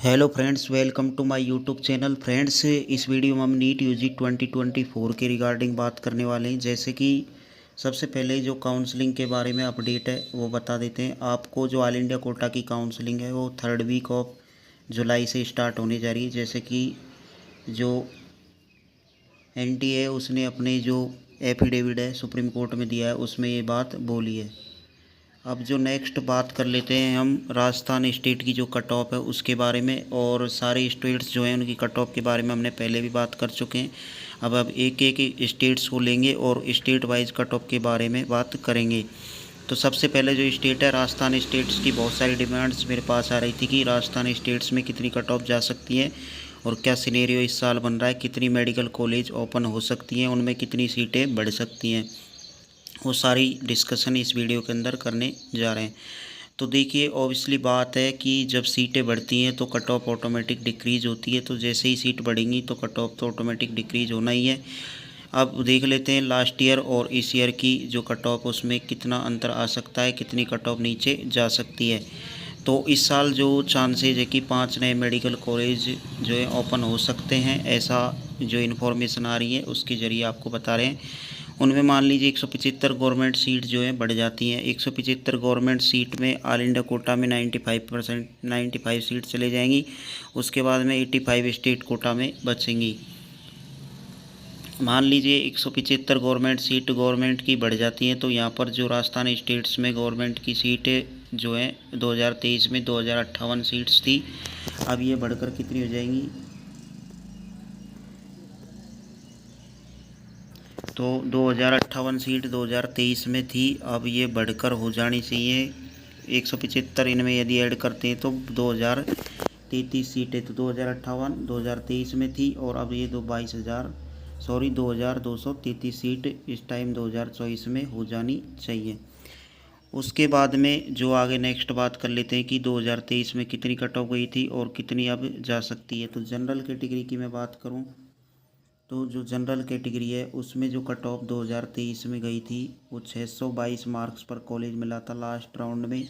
Hello friends, welcome to my YouTube channel. Friends, इस video में हम नीट यूजी 2024 के रिगार्डिंग बात करने वाले हैं। जैसे कि सबसे पहले जो काउंसलिंग के बारे में अपडेट है वो बता देते हैं आपको। जो ऑल इंडिया कोटा की काउंसलिंग है वो 3rd वीक ऑफ जुलाई से स्टार्ट होने जा रही है। जैसे कि जो एनटीए है उसने अपने जो एफिडेविट है सुप्रीम कोर्ट में दिया है उसमें ये बात बोली है। अब जो नेक्स्ट बात कर लेते हैं हम राजस्थान स्टेट की जो कट ऑफ है उसके बारे में, और सारे स्टेट्स जो हैं उनकी कट ऑफ के बारे में हमने पहले भी बात कर चुके हैं। अब एक एक स्टेट्स को लेंगे और स्टेट वाइज कट ऑफ के बारे में बात करेंगे। तो सबसे पहले जो स्टेट है राजस्थान स्टेट्स की बहुत सारी डिमांड्स मेरे पास आ रही थी कि राजस्थान स्टेट्स में कितनी कट ऑफ जा सकती है और क्या सिनेरियो इस साल बन रहा है, कितनी मेडिकल कॉलेज ओपन हो सकती हैं, उनमें कितनी सीटें बढ़ सकती हैं। वो सारी डिस्कशन इस वीडियो के अंदर करने जा रहे हैं। तो देखिए, ऑब्वियसली बात है कि जब सीटें बढ़ती हैं तो कट ऑफ ऑटोमेटिक डिक्रीज़ होती है। तो जैसे ही सीट बढ़ेंगी तो कट ऑफ तो ऑटोमेटिक डिक्रीज़ होना ही है। अब देख लेते हैं लास्ट ईयर और इस ईयर की जो कट ऑफ उसमें कितना अंतर आ सकता है, कितनी कट ऑफ नीचे जा सकती है। तो इस साल जो चांसेज है कि 5 नए मेडिकल कॉलेज जो है ओपन हो सकते हैं, ऐसा जो इन्फॉर्मेशन आ रही है उसके ज़रिए आपको बता रहे हैं। उनमें मान लीजिए 175 गवर्नमेंट सीट जो है बढ़ जाती हैं। 175 गवर्नमेंट सीट में ऑल इंडिया कोटा में 95 सीट चले जाएंगी। उसके बाद में 85 स्टेट कोटा में बचेंगी। मान लीजिए 175 गवर्नमेंट सीट गवर्नमेंट की बढ़ जाती हैं, तो यहाँ पर जो राजस्थान स्टेट्स में गवर्नमेंट की सीटें जो हैं 2023 में 2058 सीट्स थी, अब ये बढ़कर कितनी हो जाएंगी, तो 2058 सीट 2023 में थी, अब ये बढ़कर हो जानी चाहिए 175। इनमें यदि ऐड करते हैं तो 2033 सीटें। तो 2058 2023 में थी और अब ये 2233 सीट इस टाइम 2024 में हो जानी चाहिए। उसके बाद में जो आगे नेक्स्ट बात कर लेते हैं कि 2023 में कितनी कट ऑफ गई थी और कितनी अब जा सकती है। तो जनरल कैटेगरी की मैं बात करूं तो जो जनरल कैटेगरी है उसमें जो कट ऑफ 2023 में गई थी वो 622 मार्क्स पर कॉलेज मिला था लास्ट राउंड में,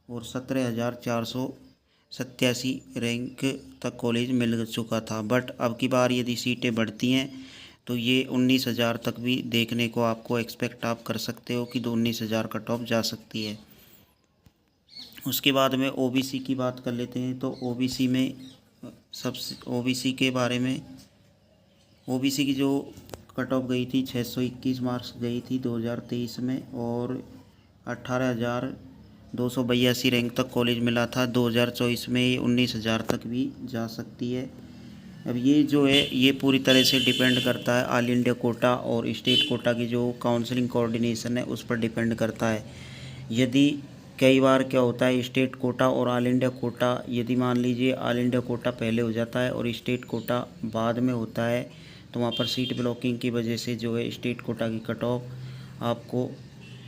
और 17,487 रैंक तक कॉलेज मिल चुका था। बट अब की बार यदि सीटें बढ़ती हैं तो ये 19,000 तक भी देखने को आपको एक्सपेक्ट आप कर सकते हो कि 19,000 कट ऑफ जा सकती है। उसके बाद में ओबीसी की बात कर लेते हैं। तो ओबीसी में सबसे ओबीसी के बारे में ओबीसी की जो कट ऑफ गई थी 621 मार्क्स गई थी 2023 में, और 18,282 रैंक तक कॉलेज मिला था। 2024 में ये 19,000 तक भी जा सकती है। अब ये जो है ये पूरी तरह से डिपेंड करता है ऑल इंडिया कोटा और स्टेट कोटा की जो काउंसलिंग कोऑर्डिनेशन है उस पर डिपेंड करता है। यदि कई बार क्या होता है, स्टेट कोटा और ऑल इंडिया कोटा, यदि मान लीजिए ऑल इंडिया कोटा पहले हो जाता है और स्टेट कोटा बाद में होता है, तो वहाँ पर सीट ब्लॉकिंग की वजह से जो है स्टेट कोटा की कट ऑफ आपको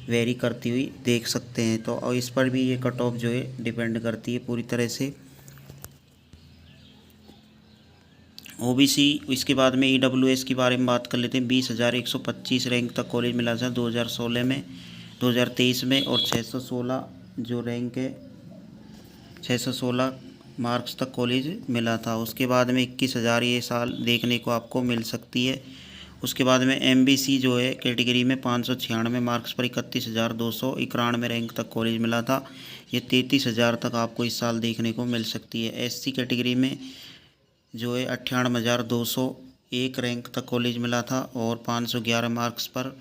वेरी करती हुई देख सकते हैं। तो और इस पर भी ये कट ऑफ जो है डिपेंड करती है पूरी तरह से। ओबीसी, इसके बाद में ईडब्ल्यूएस के बारे में बात कर लेते हैं। 20,125 रैंक तक कॉलेज मिला था 2016 में 2023 में, और 616 जो रैंक है 616 मार्क्स तक कॉलेज मिला था। उसके बाद में 21,000 ये साल देखने को आपको मिल सकती है। उसके बाद में एमबीसी जो है कैटेगरी में 596 मार्क्स पर 31,291 रैंक तक कॉलेज मिला था, ये 33,000 तक आपको इस साल देखने को मिल सकती है। एससी कैटेगरी में जो है 98,201 रैंक तक कॉलेज मिला था और 511 मार्क्स पर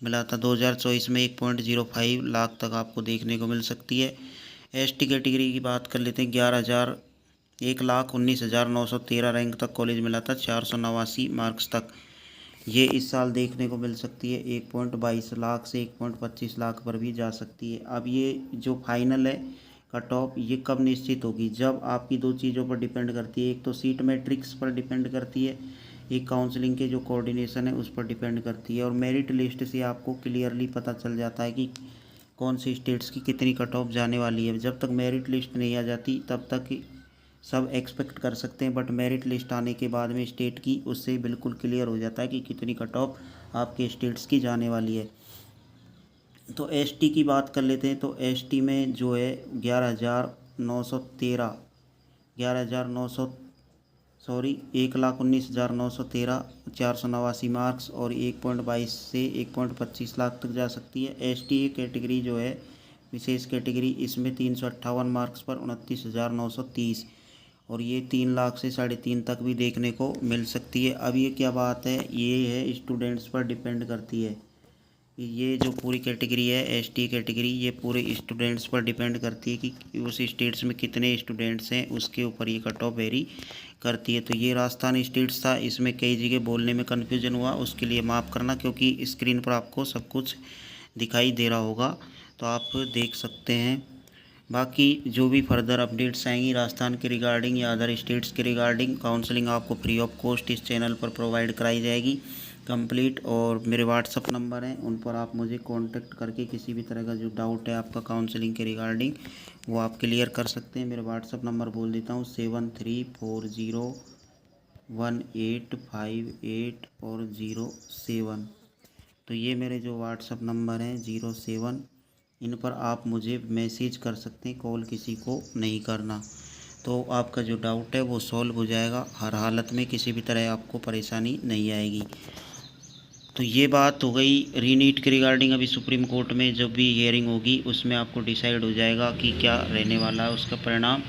मिला था। 2024 में 1.05 लाख तक आपको देखने को मिल सकती है। एसटी कैटेगरी की बात कर लेते हैं। 1,19,913 रैंक तक कॉलेज मिला था, 489 मार्क्स तक, ये इस साल देखने को मिल सकती है। 1.22 लाख से 1.25 लाख पर भी जा सकती है। अब ये जो फाइनल है कट ऑफ ये कब निश्चित होगी, जब आपकी दो चीज़ों पर डिपेंड करती है। एक तो सीट मैट्रिक्स पर डिपेंड करती है, एक काउंसलिंग के जो कोऑर्डिनेशन है उस पर डिपेंड करती है, और मेरिट लिस्ट से आपको क्लियरली पता चल जाता है कि कौन सी स्टेट्स की कितनी कट ऑफ जाने वाली है। जब तक मेरिट लिस्ट नहीं आ जाती तब तक सब एक्सपेक्ट कर सकते हैं, बट मेरिट लिस्ट आने के बाद में स्टेट की उससे बिल्कुल क्लियर हो जाता है कि कितनी कट ऑफ आपके स्टेट्स की जाने वाली है। तो एसटी की बात कर लेते हैं। तो एसटी में जो है 11,913 1,19,913 489 मार्क्स और 1.22 से 1.25 लाख तक जा सकती है। ST कैटेगरी जो है विशेष कैटेगरी, इसमें 358 मार्क्स पर 29,930 और ये 3 लाख से 3.5 तक भी देखने को मिल सकती है। अब ये क्या बात है, ये है स्टूडेंट्स पर डिपेंड करती है। ये जो पूरी कैटेगरी है ST कैटेगरी, ये पूरे स्टूडेंट्स पर डिपेंड करती है कि उस स्टेट्स में कितने स्टूडेंट्स हैं, उसके ऊपर ये कट ऑफ वेरी करती है। तो ये राजस्थान स्टेट्स था, इसमें कई जगह बोलने में कन्फ्यूजन हुआ, उसके लिए माफ़ करना, क्योंकि स्क्रीन पर आपको सब कुछ दिखाई दे रहा होगा तो आप देख सकते हैं। बाकी जो भी फर्दर अपडेट्स आएंगी राजस्थान के रिगार्डिंग या अदर स्टेट्स के रिगार्डिंग, काउंसलिंग आपको फ्री ऑफ कॉस्ट इस चैनल पर प्रोवाइड कराई जाएगी कंप्लीट। और मेरे व्हाट्सअप नंबर हैं, उन पर आप मुझे कांटेक्ट करके किसी भी तरह का जो डाउट है आपका काउंसलिंग के रिगार्डिंग वो आप क्लियर कर सकते हैं। मेरा व्हाट्सअप नंबर बोल देता हूँ 73401858 और 07। तो ये मेरे जो व्हाट्सअप नंबर हैं 07, इन पर आप मुझे मैसेज कर सकते हैं, कॉल किसी को नहीं करना। तो आपका जो डाउट है वो सॉल्व हो जाएगा, हर हालत में किसी भी तरह आपको परेशानी नहीं आएगी। तो ये बात हो गई रीनीट के रिगार्डिंग। अभी सुप्रीम कोर्ट में जब भी हियरिंग होगी उसमें आपको डिसाइड हो जाएगा कि क्या रहने वाला है उसका परिणाम।